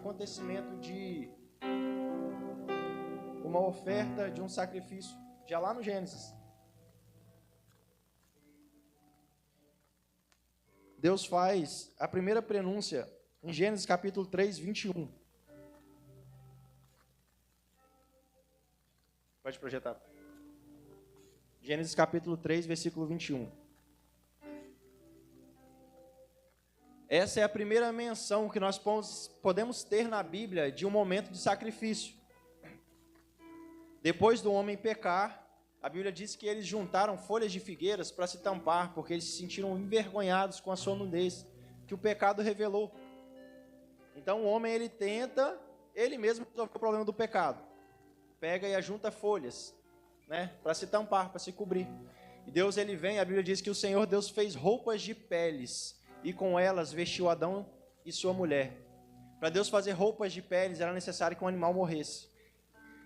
acontecimento de uma oferta de um sacrifício, já lá no Gênesis. Deus faz a primeira prenúncia em Gênesis capítulo 3, 21. Pode projetar. Gênesis capítulo 3, versículo 21. Essa é a primeira menção que nós podemos ter na Bíblia de um momento de sacrifício. Depois do homem pecar, a Bíblia diz que eles juntaram folhas de figueiras para se tampar, porque eles se sentiram envergonhados com a sua nudez, que o pecado revelou. Então o homem, ele tenta, ele mesmo resolver o problema do pecado. Pega e ajunta folhas, para se tampar, para se cobrir. E Deus, ele vem, a Bíblia diz que o Senhor Deus fez roupas de peles, e com elas vestiu Adão e sua mulher. Para Deus fazer roupas de peles, era necessário que um animal morresse.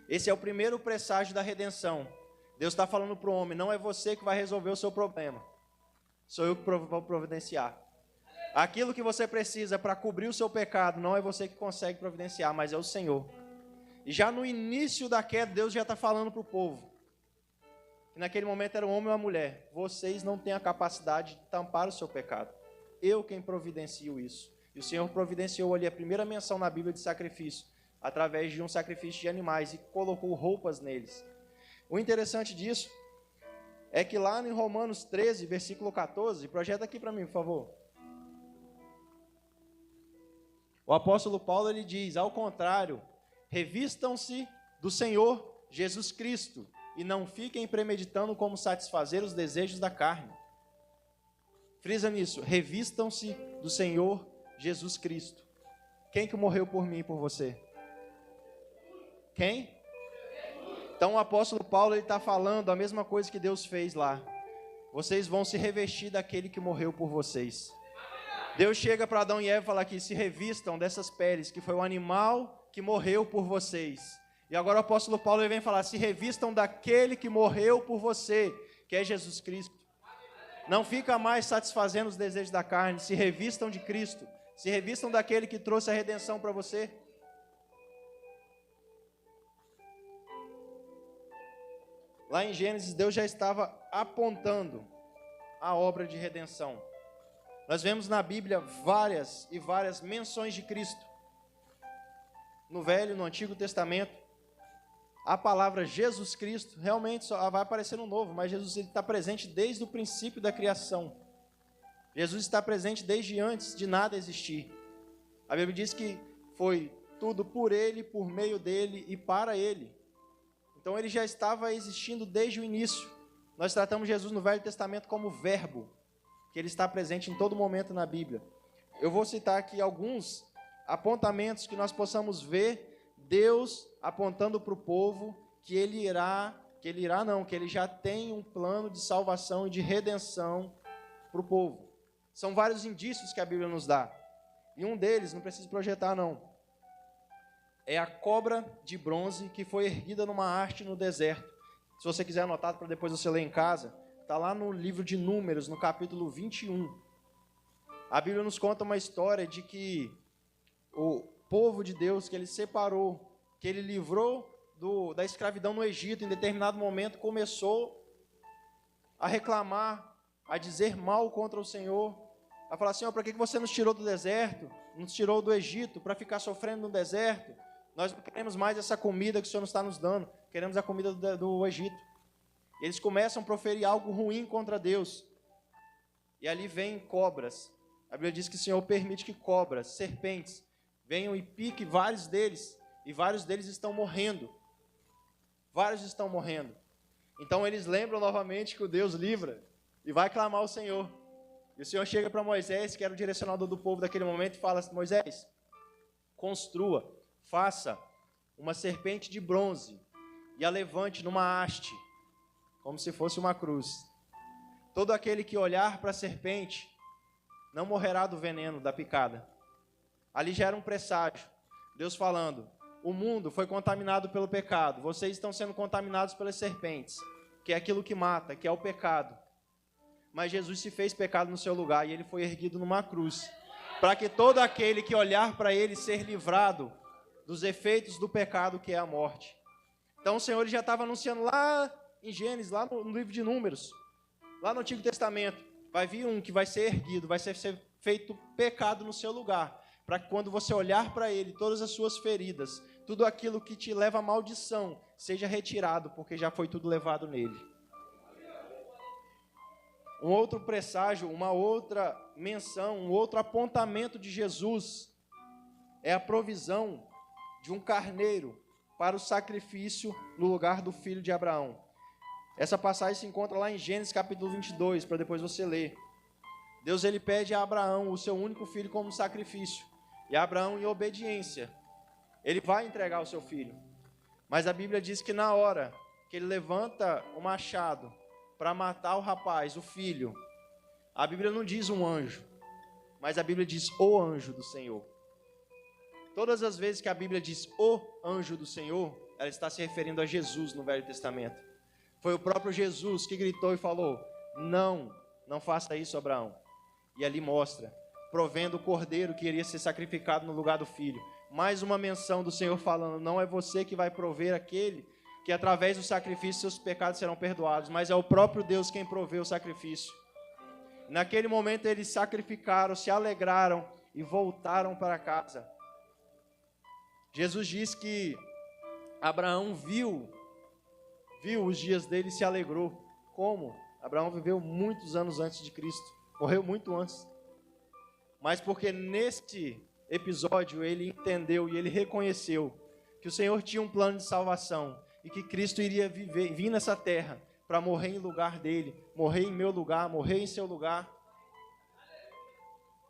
Esse é o primeiro presságio da redenção. Deus está falando para o homem, não é você que vai resolver o seu problema. Sou eu que vou providenciar. Aquilo que você precisa para cobrir o seu pecado, não é você que consegue providenciar, mas é o Senhor. E já no início da queda, Deus já está falando para o povo. Que naquele momento era um homem e uma mulher. Vocês não têm a capacidade de tampar o seu pecado. Eu quem providencio isso. E o Senhor providenciou ali a primeira menção na Bíblia de sacrifício, através de um sacrifício de animais, e colocou roupas neles. O interessante disso é que lá em Romanos 13, versículo 14, projeta aqui para mim, por favor. O apóstolo Paulo, ele diz, ao contrário, revistam-se do Senhor Jesus Cristo e não fiquem premeditando como satisfazer os desejos da carne. Frisa nisso, revistam-se do Senhor Jesus Cristo. Quem que morreu por mim e por você? Quem? Então o apóstolo Paulo está falando a mesma coisa que Deus fez lá. Vocês vão se revestir daquele que morreu por vocês. Deus chega para Adão e Eva e fala que se revistam dessas peles, que foi o animal que morreu por vocês. E agora o apóstolo Paulo vem falar, se revistam daquele que morreu por você, que é Jesus Cristo. Não fica mais satisfazendo os desejos da carne, se revistam de Cristo, se revistam daquele que trouxe a redenção para você. Lá em Gênesis, Deus já estava apontando a obra de redenção. Nós vemos na Bíblia várias e várias menções de Cristo. No Velho e no Antigo Testamento, a palavra Jesus Cristo realmente só vai aparecer no Novo, mas Jesus está presente desde o princípio da criação. Jesus está presente desde antes de nada existir. A Bíblia diz que foi tudo por Ele, por meio dEle e para Ele. Então Ele já estava existindo desde o início. Nós tratamos Jesus no Velho Testamento como verbo, que Ele está presente em todo momento na Bíblia. Eu vou citar aqui alguns apontamentos que nós possamos ver Deus apontando para o povo que Ele já tem um plano de salvação e de redenção para o povo. São vários indícios que a Bíblia nos dá. E um deles, não preciso projetar não, é a cobra de bronze que foi erguida numa haste no deserto. Se você quiser anotar para depois você ler em casa, está lá no livro de Números, no capítulo 21. A Bíblia nos conta uma história de que o povo de Deus, que Ele separou, que Ele livrou da escravidão no Egito, em determinado momento começou a reclamar, a dizer mal contra o Senhor, a falar, Senhor, para que você nos tirou do deserto, nos tirou do Egito, para ficar sofrendo no deserto? Nós não queremos mais essa comida que o Senhor nos está nos dando, queremos a comida do Egito. E eles começam a proferir algo ruim contra Deus, e ali vêm cobras. A Bíblia diz que o Senhor permite que cobras, serpentes, venham e piquem vários deles, e vários deles estão morrendo. Vários estão morrendo. Então eles lembram novamente que o Deus livra, e vai clamar ao Senhor. E o Senhor chega para Moisés, que era o direcionador do povo daquele momento, e fala, Moisés, construa, faça uma serpente de bronze, e a levante numa haste, como se fosse uma cruz. Todo aquele que olhar para a serpente, não morrerá do veneno da picada. Ali já era um presságio, Deus falando, o mundo foi contaminado pelo pecado, vocês estão sendo contaminados pelas serpentes, que é aquilo que mata, que é o pecado. Mas Jesus se fez pecado no seu lugar, e Ele foi erguido numa cruz. para que todo aquele que olhar para ele ser livrado dos efeitos do pecado que é a morte. Então o Senhor já estava anunciando lá em Gênesis, lá no livro de Números, lá no Antigo Testamento, vai vir um que vai ser erguido, vai ser feito pecado no seu lugar, para que quando você olhar para ele, todas as suas feridas, tudo aquilo que te leva à maldição, seja retirado, porque já foi tudo levado nele. Um outro presságio, uma outra menção, um outro apontamento de Jesus é a provisão de um carneiro para o sacrifício no lugar do filho de Abraão. Essa passagem se encontra lá em Gênesis capítulo 22, para depois você ler. Deus ele pede a Abraão o seu único filho como sacrifício. E Abraão, em obediência, ele vai entregar o seu filho. Mas a Bíblia diz que na hora que ele levanta o machado para matar o rapaz, o filho, a Bíblia não diz um anjo, mas a Bíblia diz o anjo do Senhor. Todas as vezes que a Bíblia diz o anjo do Senhor, ela está se referindo a Jesus no Velho Testamento. Foi o próprio Jesus que gritou e falou: não faça isso, Abraão. E ali mostra, provendo o cordeiro que iria ser sacrificado no lugar do filho. Mais uma menção do Senhor falando: não é você que vai prover aquele que através do sacrifício seus pecados serão perdoados, mas é o próprio Deus quem provê o sacrifício. Naquele momento eles sacrificaram, se alegraram e voltaram para casa. Jesus diz que Abraão viu os dias dele e se alegrou. Como? Abraão viveu muitos anos antes de Cristo, morreu muito antes. Mas porque neste episódio ele entendeu e ele reconheceu que o Senhor tinha um plano de salvação e que Cristo iria vir nessa terra para morrer em lugar dele, morrer em meu lugar, morrer em seu lugar.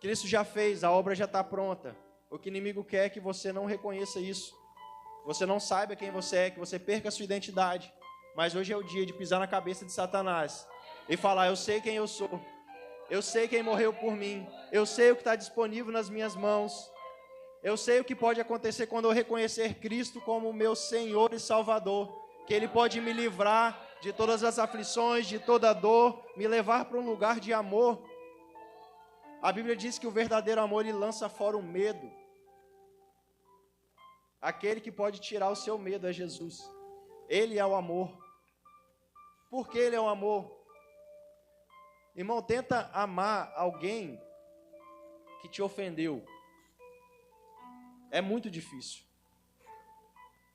Cristo já fez, a obra já está pronta. O que o inimigo quer é que você não reconheça isso, você não saiba quem você é, que você perca a sua identidade. Mas hoje é o dia de pisar na cabeça de Satanás e falar: eu sei quem eu sou, eu sei quem morreu por mim, eu sei o que está disponível nas minhas mãos, eu sei o que pode acontecer quando eu reconhecer Cristo como meu Senhor e Salvador, que Ele pode me livrar de todas as aflições, de toda a dor, me levar para um lugar de amor. A Bíblia diz que o verdadeiro amor ele lança fora o medo. Aquele que pode tirar o seu medo é Jesus. Ele é o amor. Por que Ele é o amor? Irmão, tenta amar alguém que te ofendeu. É muito difícil.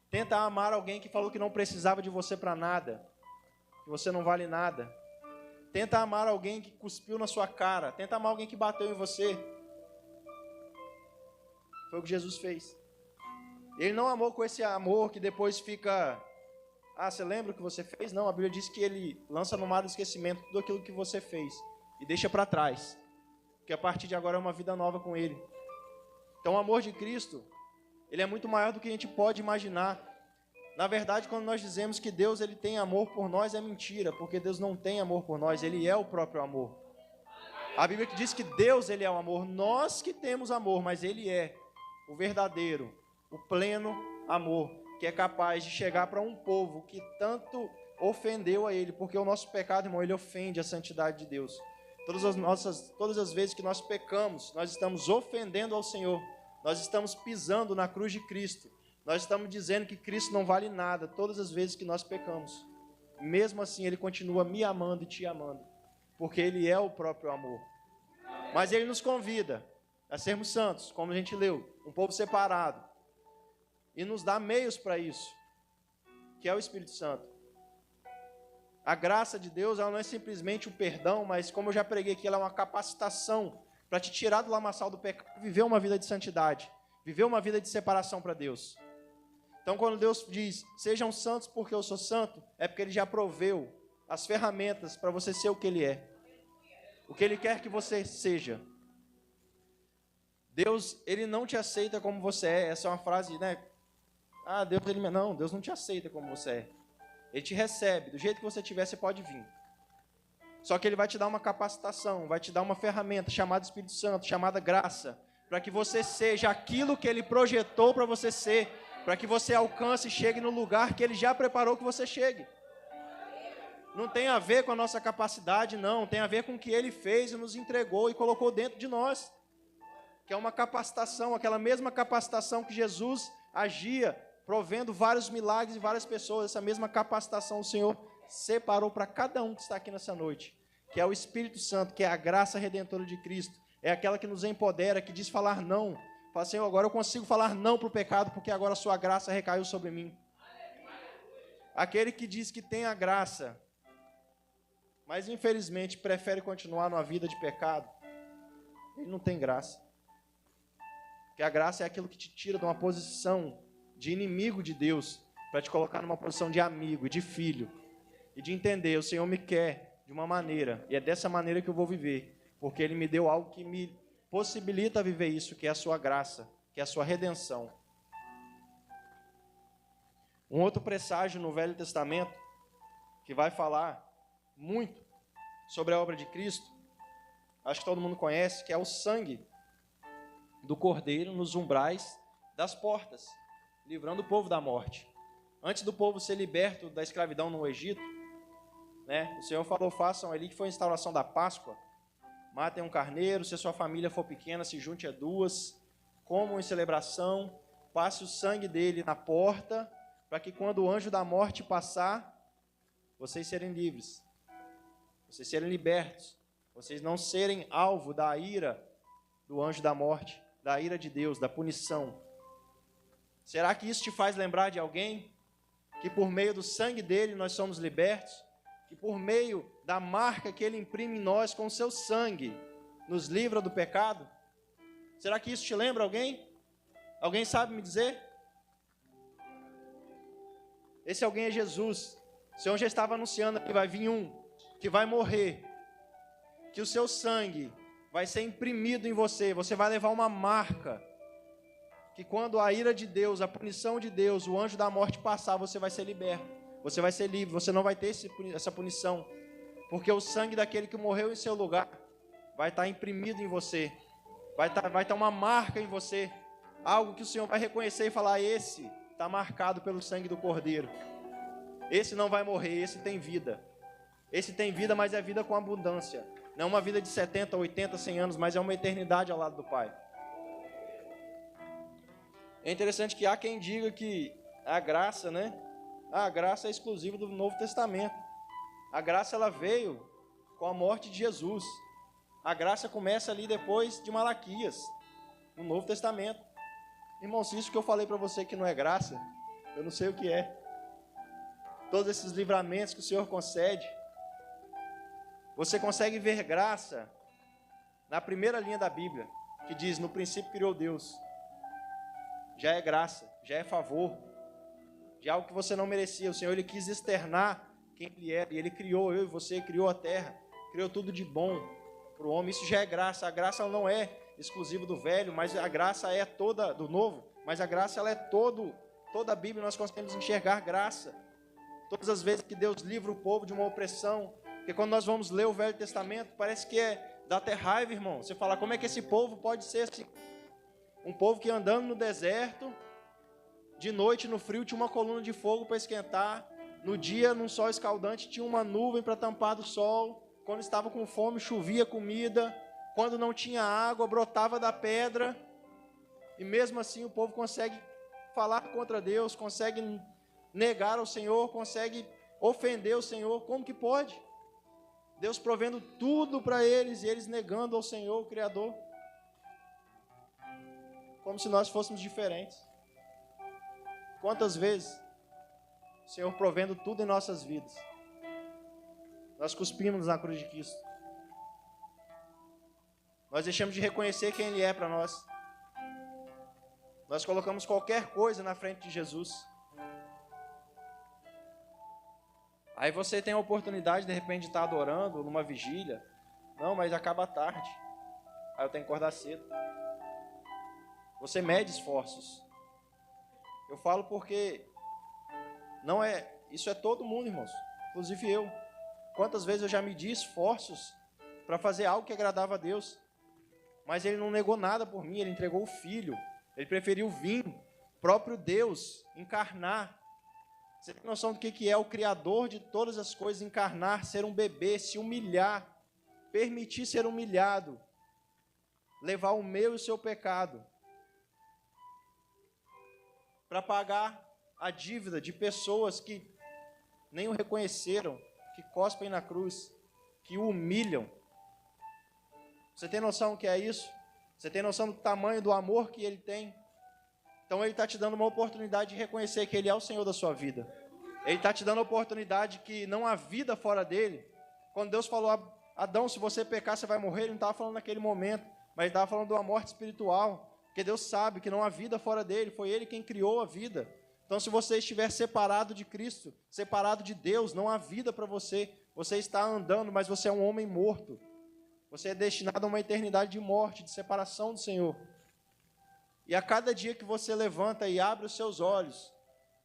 Tenta amar alguém que falou que não precisava de você para nada, que você não vale nada. Tenta amar alguém que cuspiu na sua cara. Tenta amar alguém que bateu em você. Foi o que Jesus fez. Ele não amou com esse amor que depois fica: ah, você lembra o que você fez? Não, a Bíblia diz que Ele lança no mar do esquecimento tudo aquilo que você fez e deixa para trás, porque a partir de agora é uma vida nova com Ele. Então o amor de Cristo, ele é muito maior do que a gente pode imaginar. Na verdade, quando nós dizemos que Deus ele tem amor por nós, é mentira, porque Deus não tem amor por nós, Ele é o próprio amor. A Bíblia diz que Deus ele é o amor, nós que temos amor, mas Ele é o verdadeiro, o pleno amor, que é capaz de chegar para um povo que tanto ofendeu a Ele, porque o nosso pecado, irmão, ele ofende a santidade de Deus. Todas as vezes que nós pecamos, nós estamos ofendendo ao Senhor, nós estamos pisando na cruz de Cristo, nós estamos dizendo que Cristo não vale nada, todas as vezes que nós pecamos. Mesmo assim, Ele continua me amando e te amando, porque Ele é o próprio amor. Mas Ele nos convida a sermos santos, como a gente leu, um povo separado, e nos dá meios para isso, que é o Espírito Santo. A graça de Deus, ela não é simplesmente o perdão, mas como eu já preguei aqui, ela é uma capacitação para te tirar do lamaçal do pecado, viver uma vida de santidade, viver uma vida de separação para Deus. Então quando Deus diz: sejam santos porque eu sou santo, é porque Ele já proveu as ferramentas para você ser o que Ele é, o que Ele quer que você seja. Deus, Ele não te aceita como você é. Essa é uma frase, né? Ah, Deus não te aceita como você é. Ele te recebe, do jeito que você tiver, você pode vir. Só que Ele vai te dar uma capacitação, vai te dar uma ferramenta chamada Espírito Santo, chamada graça, para que você seja aquilo que Ele projetou para você ser, para que você alcance e chegue no lugar que Ele já preparou que você chegue. Não tem a ver com a nossa capacidade, não. Tem a ver com o que Ele fez e nos entregou e colocou dentro de nós. que é uma capacitação, aquela mesma capacitação que Jesus agia, provendo vários milagres e várias pessoas. Essa mesma capacitação o Senhor separou para cada um que está aqui nessa noite, que é o Espírito Santo, que é a graça redentora de Cristo, é aquela que nos empodera, que diz falar não. Fala, Senhor, agora eu consigo falar não para o pecado, porque agora a sua graça recaiu sobre mim. Aquele que diz que tem a graça, mas infelizmente prefere continuar numa vida de pecado, ele não tem graça. Porque a graça é aquilo que te tira de uma posição de inimigo de Deus, para te colocar numa posição de amigo, de filho, e de entender, o Senhor me quer de uma maneira, e é dessa maneira que eu vou viver, porque Ele me deu algo que me possibilita viver isso, que é a sua graça, que é a sua redenção. Um outro presságio no Velho Testamento, que vai falar muito sobre a obra de Cristo, acho que todo mundo conhece, que é o sangue do Cordeiro nos umbrais das portas, livrando o povo da morte. Antes do povo ser liberto da escravidão no Egito, o Senhor falou, façam ali, que foi a instauração da Páscoa, matem um carneiro, se a sua família for pequena, se junte a duas, comam em celebração, passe o sangue dele na porta, para que quando o anjo da morte passar, vocês serem livres, vocês serem libertos, vocês não serem alvo da ira do anjo da morte, da ira de Deus, da punição. Será que isso te faz lembrar de alguém? Que por meio do sangue dele nós somos libertos? Que por meio da marca que ele imprime em nós com o seu sangue, nos livra do pecado? Será que isso te lembra alguém? Alguém sabe me dizer? Esse alguém é Jesus. O Senhor já estava anunciando que vai vir um, que vai morrer, que o seu sangue vai ser imprimido em você, você vai levar uma marca, que quando a ira de Deus, a punição de Deus, o anjo da morte passar, você vai ser liberto, você vai ser livre, você não vai ter essa punição, porque o sangue daquele que morreu em seu lugar vai estar imprimido em você, vai estar uma marca em você, algo que o Senhor vai reconhecer e falar, esse está marcado pelo sangue do Cordeiro, esse não vai morrer, esse tem vida, mas é vida com abundância, não é uma vida de 70, 80, 100 anos, mas é uma eternidade ao lado do Pai. É interessante que há quem diga que a graça, a graça é exclusiva do Novo Testamento. A graça ela veio com a morte de Jesus. A graça começa ali depois de Malaquias, no Novo Testamento. Irmão, se isso que eu falei para você que não é graça, eu não sei o que é. Todos esses livramentos que o Senhor concede, você consegue ver graça na primeira linha da Bíblia, que diz, no princípio criou Deus. Já é graça, já é favor, já é algo que você não merecia. O Senhor, Ele quis externar quem Ele era, e Ele criou eu e você, criou a terra, criou tudo de bom para o homem. Isso já é graça. A graça não é exclusiva do velho, mas a graça é toda do novo, mas a graça ela é toda a Bíblia, nós conseguimos enxergar graça. Todas as vezes que Deus livra o povo de uma opressão, porque quando nós vamos ler o Velho Testamento, parece que dá até raiva, irmão. Você fala, como é que esse povo pode ser assim? Um povo que andando no deserto, de noite no frio tinha uma coluna de fogo para esquentar, no dia num sol escaldante tinha uma nuvem para tampar do sol, quando estava com fome chovia comida, quando não tinha água brotava da pedra, e mesmo assim o povo consegue falar contra Deus, consegue negar ao Senhor, consegue ofender o Senhor. Como que pode? Deus provendo tudo para eles e eles negando ao Senhor, o Criador. Como se nós fôssemos diferentes. Quantas vezes o Senhor provendo tudo em nossas vidas, nós cuspimos na cruz de Cristo. Nós deixamos de reconhecer quem Ele é para nós. Nós colocamos qualquer coisa na frente de Jesus. Aí você tem a oportunidade de repente de estar adorando numa vigília. Não, mas acaba tarde. Aí eu tenho que acordar cedo. Você mede esforços. Eu falo porque isso é todo mundo, irmãos. Inclusive eu. Quantas vezes eu já medi esforços para fazer algo que agradava a Deus. Mas Ele não negou nada por mim, Ele entregou o Filho. Ele preferiu vir, próprio Deus, encarnar. Você tem noção do que é o Criador de todas as coisas, encarnar, ser um bebê, se humilhar, permitir ser humilhado, levar o meu e o seu pecado, para pagar a dívida de pessoas que nem o reconheceram, que cospem na cruz, que o humilham. Você tem noção do que é isso? Você tem noção do tamanho do amor que Ele tem? Então Ele está te dando uma oportunidade de reconhecer que Ele é o Senhor da sua vida. Ele está te dando a oportunidade que não há vida fora dEle. Quando Deus falou a Adão, se você pecar, você vai morrer, Ele não estava falando naquele momento, mas Ele estava falando de uma morte espiritual, porque Deus sabe que não há vida fora dEle, foi Ele quem criou a vida. Então, se você estiver separado de Cristo, separado de Deus, não há vida para você. Você está andando, mas você é um homem morto. Você é destinado a uma eternidade de morte, de separação do Senhor. E a cada dia que você levanta e abre os seus olhos,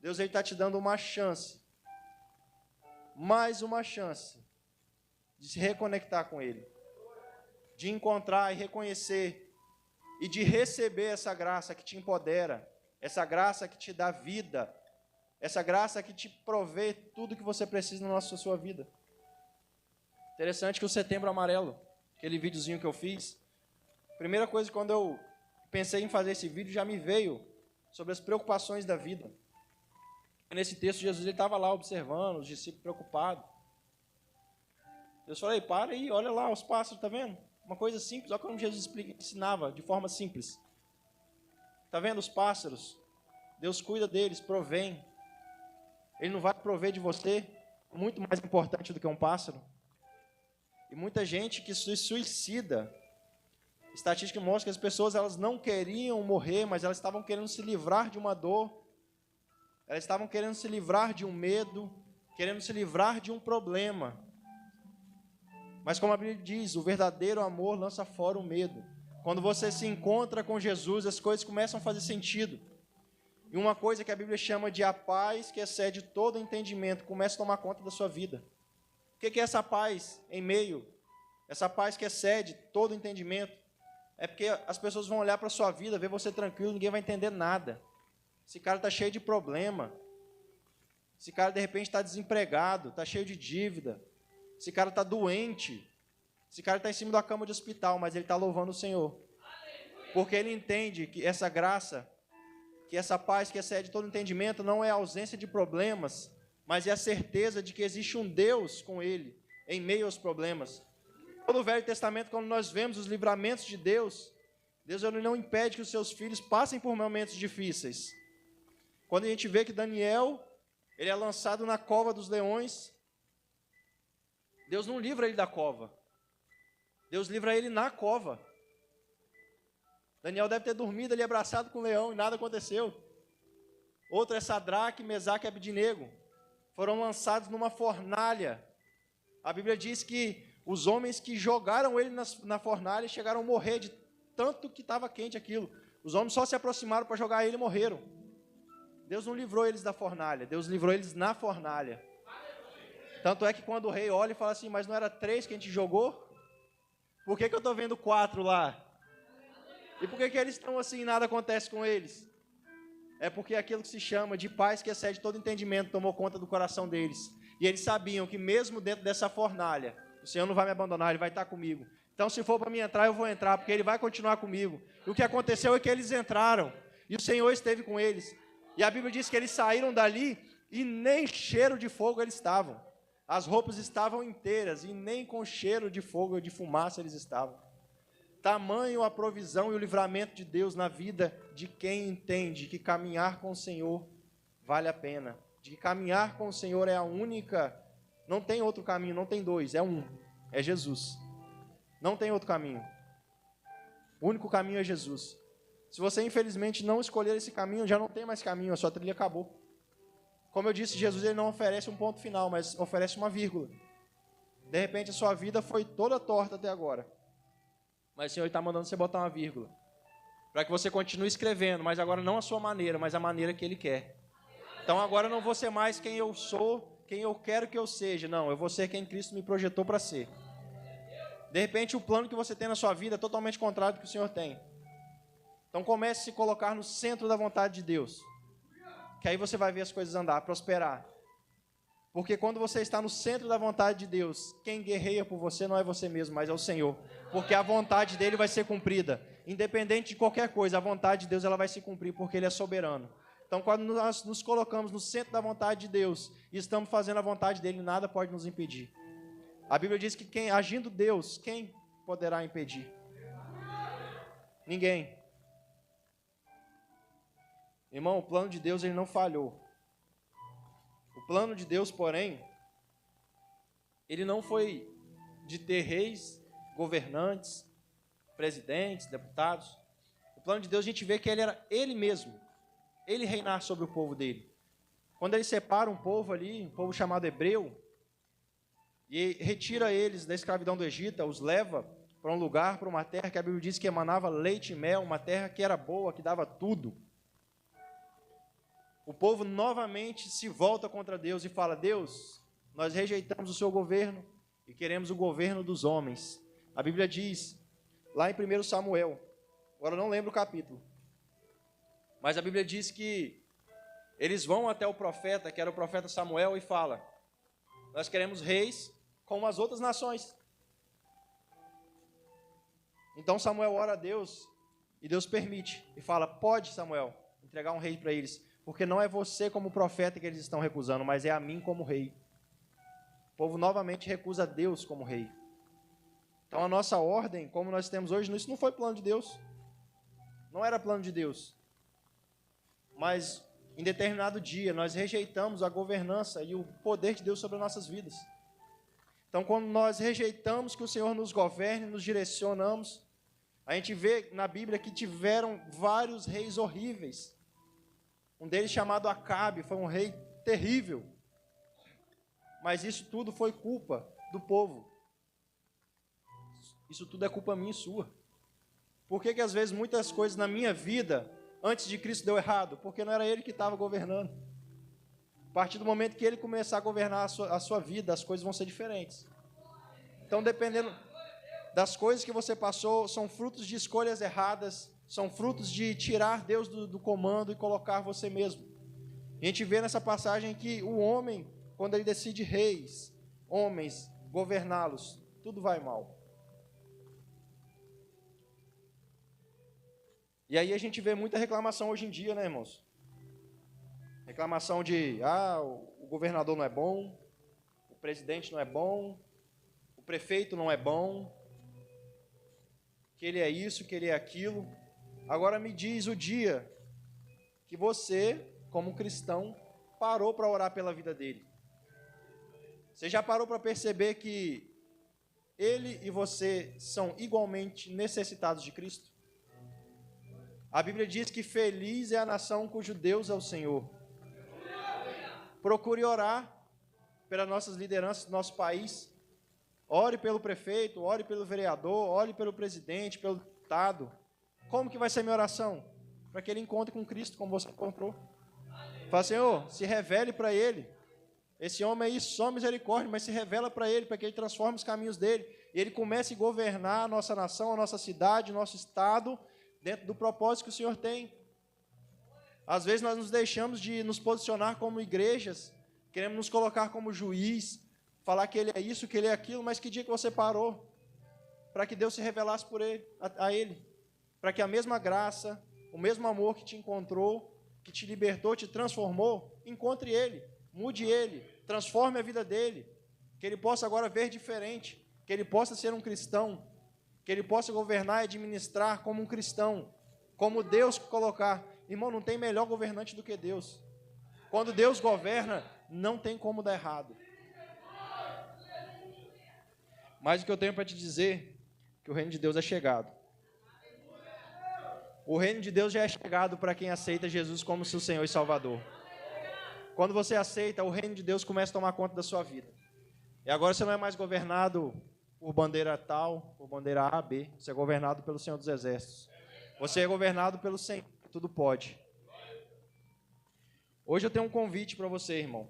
Deus está te dando uma chance, mais uma chance, de se reconectar com Ele, de encontrar e reconhecer, e de receber essa graça que te empodera, essa graça que te dá vida, essa graça que te provê tudo que você precisa na sua vida. Interessante que o Setembro Amarelo, aquele videozinho que eu fiz, primeira coisa, quando eu pensei em fazer esse vídeo, já me veio sobre as preocupações da vida. Nesse texto, Jesus estava lá observando, os discípulos preocupados. Deus falou, para aí, olha lá os pássaros, está vendo? Uma coisa simples, olha como Jesus ensinava de forma simples. Está vendo os pássaros? Deus cuida deles, provém. Ele não vai prover de você, muito mais importante do que um pássaro. E muita gente que se suicida. Estatística mostra que as pessoas elas não queriam morrer, mas elas estavam querendo se livrar de uma dor. Elas estavam querendo se livrar de um medo, querendo se livrar de um problema. Mas como a Bíblia diz, o verdadeiro amor lança fora o medo. Quando você se encontra com Jesus, as coisas começam a fazer sentido. E uma coisa que a Bíblia chama de a paz que excede todo entendimento, começa a tomar conta da sua vida. O que é essa paz em meio? Essa paz que excede todo entendimento. É porque as pessoas vão olhar para a sua vida, ver você tranquilo, ninguém vai entender nada. Esse cara está cheio de problema. Esse cara, de repente, está desempregado, está cheio de dívida. Esse cara está doente. Esse cara está em cima da cama de hospital, mas ele está louvando o Senhor. Porque ele entende que essa graça, que essa paz que excede todo entendimento, não é a ausência de problemas, mas é a certeza de que existe um Deus com ele, em meio aos problemas. Todo o Velho Testamento, quando nós vemos os livramentos de Deus, Deus ele não impede que os seus filhos passem por momentos difíceis. Quando a gente vê que Daniel, ele é lançado na cova dos leões, Deus não livra ele da cova. Deus livra ele na cova. Daniel deve ter dormido ali abraçado com o leão e nada aconteceu. Outro é Sadraque, Mesaque e Abednego. Foram lançados numa fornalha. A Bíblia diz que os homens que jogaram ele na fornalha chegaram a morrer de tanto que estava quente aquilo. Os homens só se aproximaram para jogar ele e morreram. Deus não livrou eles da fornalha, Deus livrou eles na fornalha. Tanto é que quando o rei olha e fala assim, mas não era 3 que a gente jogou? Por que eu estou vendo 4 lá? E por que eles estão assim e nada acontece com eles? É porque aquilo que se chama de paz que excede todo entendimento tomou conta do coração deles. E eles sabiam que mesmo dentro dessa fornalha, o Senhor não vai me abandonar, Ele vai estar comigo. Então se for para mim entrar, eu vou entrar, porque Ele vai continuar comigo. E o que aconteceu é que eles entraram, e o Senhor esteve com eles. E a Bíblia diz que eles saíram dali, e nem cheiro de fogo eles estavam. As roupas estavam inteiras, e nem com cheiro de fogo ou de fumaça eles estavam. Tamanho a provisão e o livramento de Deus na vida de quem entende que caminhar com o Senhor vale a pena. De que caminhar com o Senhor é a única, não tem outro caminho, não tem 2, é um, é Jesus. Não tem outro caminho. O único caminho é Jesus. Se você infelizmente não escolher esse caminho, já não tem mais caminho, a sua trilha acabou. Como eu disse, Jesus ele não oferece um ponto final, mas oferece uma vírgula. De repente a sua vida foi toda torta até agora. Mas o Senhor está mandando você botar uma vírgula. Para que você continue escrevendo, mas agora não a sua maneira, mas a maneira que Ele quer. Então agora eu não vou ser mais quem eu sou, quem eu quero que eu seja. Não, eu vou ser quem Cristo me projetou para ser. De repente o plano que você tem na sua vida é totalmente contrário do que o Senhor tem. Então comece a se colocar no centro da vontade de Deus. Que aí você vai ver as coisas andar, prosperar. Porque quando você está no centro da vontade de Deus, quem guerreia por você não é você mesmo, mas é o Senhor. Porque a vontade dele vai ser cumprida. independente de qualquer coisa, a vontade de Deus ela vai se cumprir, porque Ele é soberano. Então, quando nós nos colocamos no centro da vontade de Deus e estamos fazendo a vontade dEle, nada pode nos impedir. A Bíblia diz que agindo Deus, quem poderá impedir? Ninguém. Irmão, o plano de Deus ele não falhou. O plano de Deus, porém, ele não foi de ter reis, governantes, presidentes, deputados. O plano de Deus a gente vê que ele era Ele mesmo. Ele reinar sobre o povo dele. Quando ele separa um povo ali, um povo chamado hebreu, e retira eles da escravidão do Egito, os leva para um lugar, para uma terra que a Bíblia diz que emanava leite e mel, uma terra que era boa, que dava tudo. O povo novamente se volta contra Deus e fala: Deus, nós rejeitamos o seu governo e queremos o governo dos homens. A Bíblia diz, lá em 1 Samuel, agora eu não lembro o capítulo, mas a Bíblia diz que eles vão até o profeta, que era o profeta Samuel, e fala: nós queremos reis como as outras nações. Então Samuel ora a Deus, e Deus permite, e fala: pode, Samuel, entregar um rei para eles, porque não é você como profeta que eles estão recusando, mas é a mim como rei. O povo novamente recusa a Deus como rei. Então a nossa ordem, como nós temos hoje, isso não foi plano de Deus. Não era plano de Deus. Mas em determinado dia nós rejeitamos a governança e o poder de Deus sobre as nossas vidas. Então quando nós rejeitamos que o Senhor nos governe, nos direcionamos, a gente vê na Bíblia que tiveram vários reis horríveis. Um deles chamado Acabe, foi um rei terrível. Mas isso tudo foi culpa do povo. Isso tudo é culpa minha e sua. Por que às vezes muitas coisas na minha vida, antes de Cristo, deu errado? Porque não era Ele que estava governando. A partir do momento que Ele começar a governar a sua vida, as coisas vão ser diferentes. Então, dependendo das coisas que você passou, são frutos de escolhas erradas, são frutos de tirar Deus do comando e colocar você mesmo. A gente vê nessa passagem que o homem, quando ele decide reis, homens, governá-los, tudo vai mal. E aí a gente vê muita reclamação hoje em dia, né, irmãos? Reclamação de, o governador não é bom, o presidente não é bom, o prefeito não é bom, que ele é isso, que ele é aquilo. Agora me diz o dia que você, como cristão, parou para orar pela vida dele. Você já parou para perceber que ele e você são igualmente necessitados de Cristo? A Bíblia diz que feliz é a nação cujo Deus é o Senhor. Procure orar pelas nossas lideranças do nosso país. Ore pelo prefeito, ore pelo vereador, ore pelo presidente, pelo deputado. Como que vai ser minha oração? Para que ele encontre com Cristo como você encontrou. Fala: Senhor, se revele para ele. Esse homem aí só misericórdia, mas se revela para ele, para que ele transforme os caminhos dele. E ele comece a governar a nossa nação, a nossa cidade, o nosso estado, dentro do propósito que o Senhor tem. Às vezes nós nos deixamos de nos posicionar como igrejas, queremos nos colocar como juiz, falar que ele é isso, que ele é aquilo, mas que dia que você parou para que Deus se revelasse por ele, a ele? Para que a mesma graça, o mesmo amor que te encontrou, que te libertou, te transformou, encontre ele, mude ele, transforme a vida dele, que ele possa agora ver diferente, que ele possa ser um cristão, que ele possa governar e administrar como um cristão, como Deus colocar. Irmão, não tem melhor governante do que Deus. Quando Deus governa, não tem como dar errado. Mas o que eu tenho para te dizer, que o reino de Deus é chegado. O reino de Deus já é chegado para quem aceita Jesus como seu Senhor e Salvador. Quando você aceita, o reino de Deus começa a tomar conta da sua vida. E agora você não é mais governado por bandeira tal, por bandeira A, B. Você é governado pelo Senhor dos Exércitos. Você é governado pelo Senhor, que tudo pode. Hoje eu tenho um convite para você, irmão.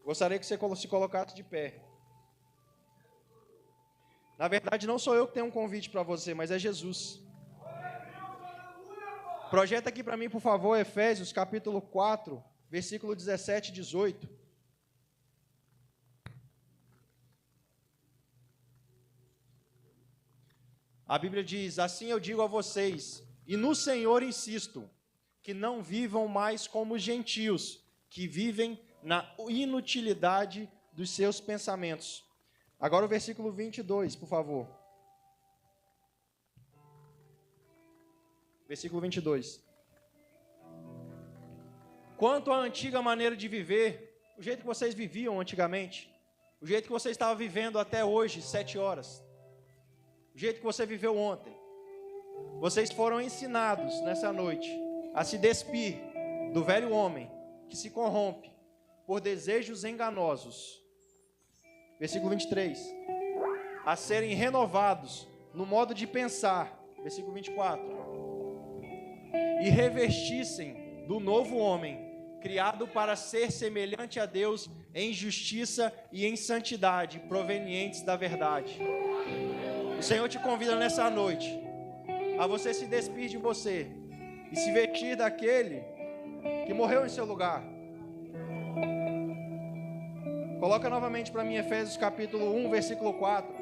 Gostaria que você se colocasse de pé. Na verdade, não sou eu que tenho um convite para você, mas é Jesus. Projeta aqui para mim, por favor, Efésios capítulo 4, versículo 17 e 18. A Bíblia diz: assim eu digo a vocês, e no Senhor insisto, que não vivam mais como os gentios, que vivem na inutilidade dos seus pensamentos. Agora o versículo 22, por favor. Versículo 22. Quanto à antiga maneira de viver, o jeito que vocês viviam antigamente, o jeito que você estava vivendo até hoje, 7 horas, o jeito que você viveu ontem, vocês foram ensinados nessa noite a se despir do velho homem que se corrompe por desejos enganosos. Versículo 23. A serem renovados no modo de pensar. Versículo 24. E revestissem do novo homem, criado para ser semelhante a Deus em justiça e em santidade, provenientes da verdade. O Senhor te convida nessa noite a você se despir de você e se vestir daquele que morreu em seu lugar. Coloca novamente para mim Efésios capítulo 1, versículo 4.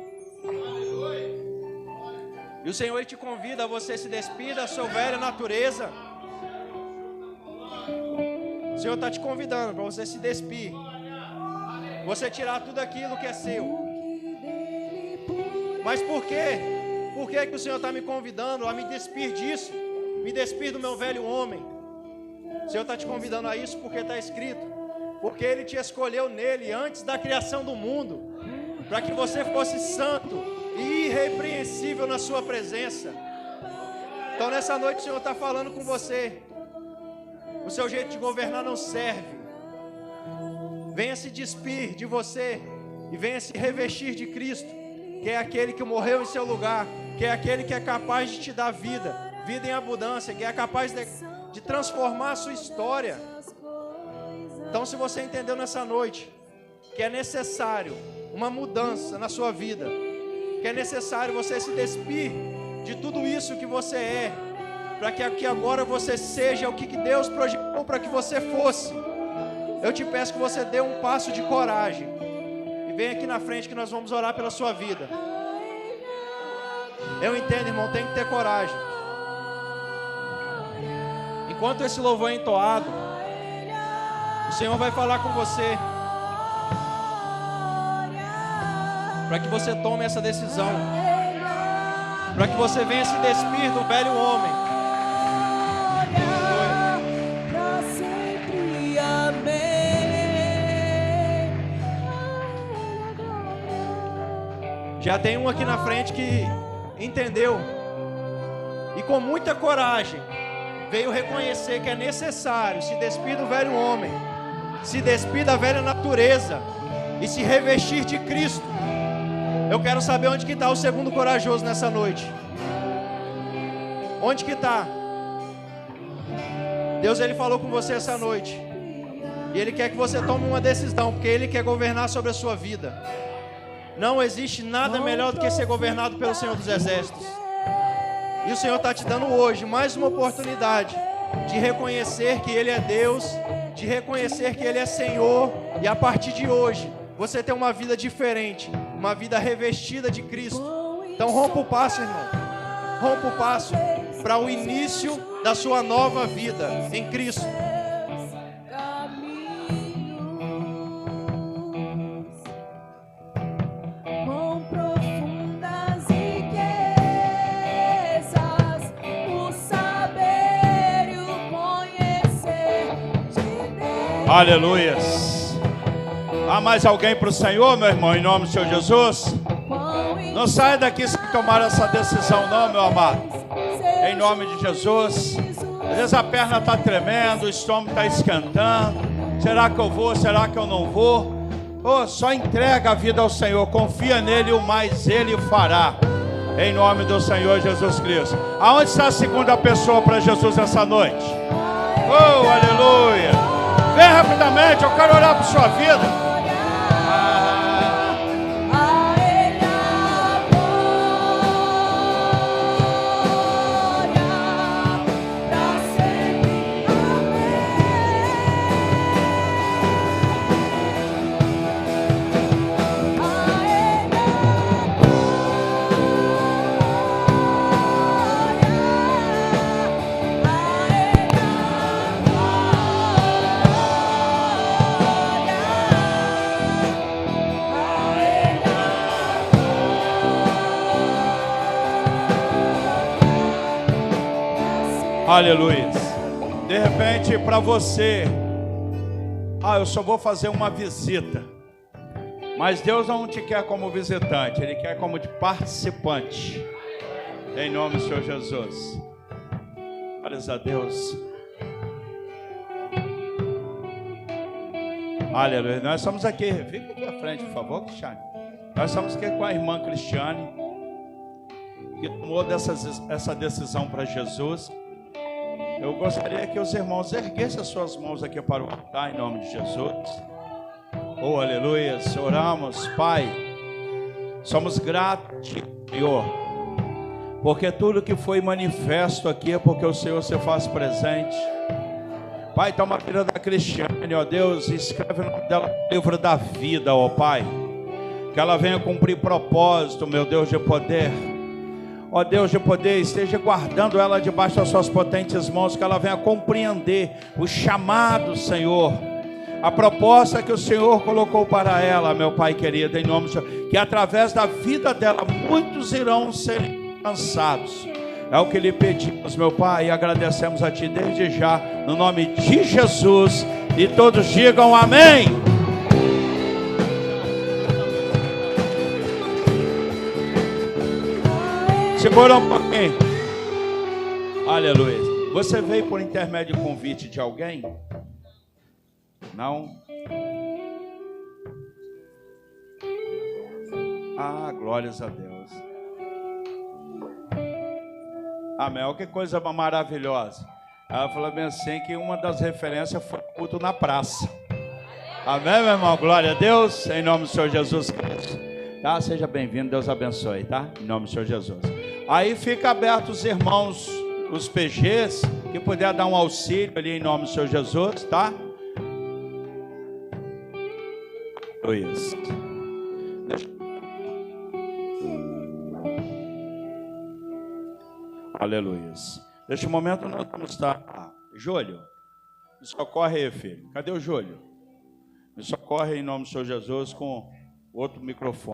E o Senhor te convida a você se despir da sua velha natureza. O Senhor está te convidando para você se despir. Você tirar tudo aquilo que é seu. Mas por quê? Por que que o Senhor está me convidando a me despir disso? Me despir do meu velho homem. O Senhor está te convidando a isso porque está escrito. Porque Ele te escolheu nele antes da criação do mundo, para que você fosse santo e irrepreensível na sua presença. Então nessa noite o Senhor está falando com você. O seu jeito de governar não serve. Venha se despir de você e venha se revestir de Cristo, que é aquele que morreu em seu lugar, que é aquele que é capaz de te dar vida, vida em abundância, que é capaz de transformar a sua história. Então, se você entendeu nessa noite que é necessário uma mudança na sua vida, que é necessário você se despir de tudo isso que você é, para que aqui agora você seja o que Deus projetou para que você fosse, eu te peço que você dê um passo de coragem e venha aqui na frente que nós vamos orar pela sua vida. Eu entendo, irmão, tem que ter coragem. Enquanto esse louvor é entoado, o Senhor vai falar com você, para que você tome essa decisão, para que você venha se despir do velho homem. Já tem um aqui na frente que entendeu e com muita coragem veio reconhecer que é necessário se despir do velho homem, se despir da velha natureza e se revestir de Cristo. Eu quero saber onde que está o segundo corajoso nessa noite. Onde que está? Deus, Ele falou com você essa noite e Ele quer que você tome uma decisão, porque Ele quer governar sobre a sua vida. Não existe nada melhor do que ser governado pelo Senhor dos Exércitos. E o Senhor está te dando hoje mais uma oportunidade de reconhecer que Ele é Deus, de reconhecer que Ele é Senhor, e a partir de hoje você tem uma vida diferente, uma vida revestida de Cristo. Então rompa o passo, irmão. Rompa o passo para o início da sua nova vida em Cristo. Aleluias. Há mais alguém para o Senhor, meu irmão, em nome do Senhor Jesus? Não saia daqui sem tomar essa decisão não, meu amado. Em nome de Jesus. Às vezes a perna está tremendo, o estômago está esquentando. Será que eu vou? Será que eu não vou? Só entrega a vida ao Senhor, confia nele, o mais Ele fará. Em nome do Senhor Jesus Cristo. Aonde está a segunda pessoa para Jesus essa noite? Oh, aleluia. Vem rapidamente, eu quero orar por sua vida. Aleluia. De repente, para você, eu só vou fazer uma visita. Mas Deus não te quer como visitante, Ele quer como de participante. Em nome do Senhor Jesus. Glórias a Deus. Aleluia. Nós estamos aqui. Fica aqui à frente, por favor, Cristiane. Nós estamos aqui com a irmã Cristiane, que tomou essa decisão para Jesus. Eu gostaria que os irmãos erguessem as suas mãos aqui para o altar, em nome de Jesus. Oh, aleluia. Oramos, Pai. Somos gratos, Senhor, porque tudo que foi manifesto aqui é porque o Senhor se faz presente. Pai, toma a vida da Cristiane, ó Deus, e escreve o nome dela no livro da vida, ó Pai. Que ela venha cumprir propósito, meu Deus de poder. Ó Deus de poder, esteja guardando ela debaixo das suas potentes mãos, que ela venha compreender o chamado, Senhor, a proposta que o Senhor colocou para ela, meu Pai querido, em nome do Senhor, que através da vida dela, muitos irão ser alcançados. É o que lhe pedimos, meu Pai, e agradecemos a Ti desde já, no nome de Jesus, e todos digam amém. Segura um pouquinho. Aleluia. Você veio por intermédio de convite de alguém? Não? Glórias a Deus. Amém. Que coisa maravilhosa. Ela falou bem assim que uma das referências foi culto na praça. Amém, meu irmão? Glória a Deus. Em nome do Senhor Jesus Cristo. Tá? Seja bem-vindo. Deus abençoe, tá? Em nome do Senhor Jesus. Aí fica aberto os irmãos, os PGs, que puder dar um auxílio ali em nome do Senhor Jesus, tá? Isso. Aleluia. Neste momento nós vamos estar. Júlio, me socorre aí, filho. Cadê o Júlio? Me socorre em nome do Senhor Jesus com outro microfone.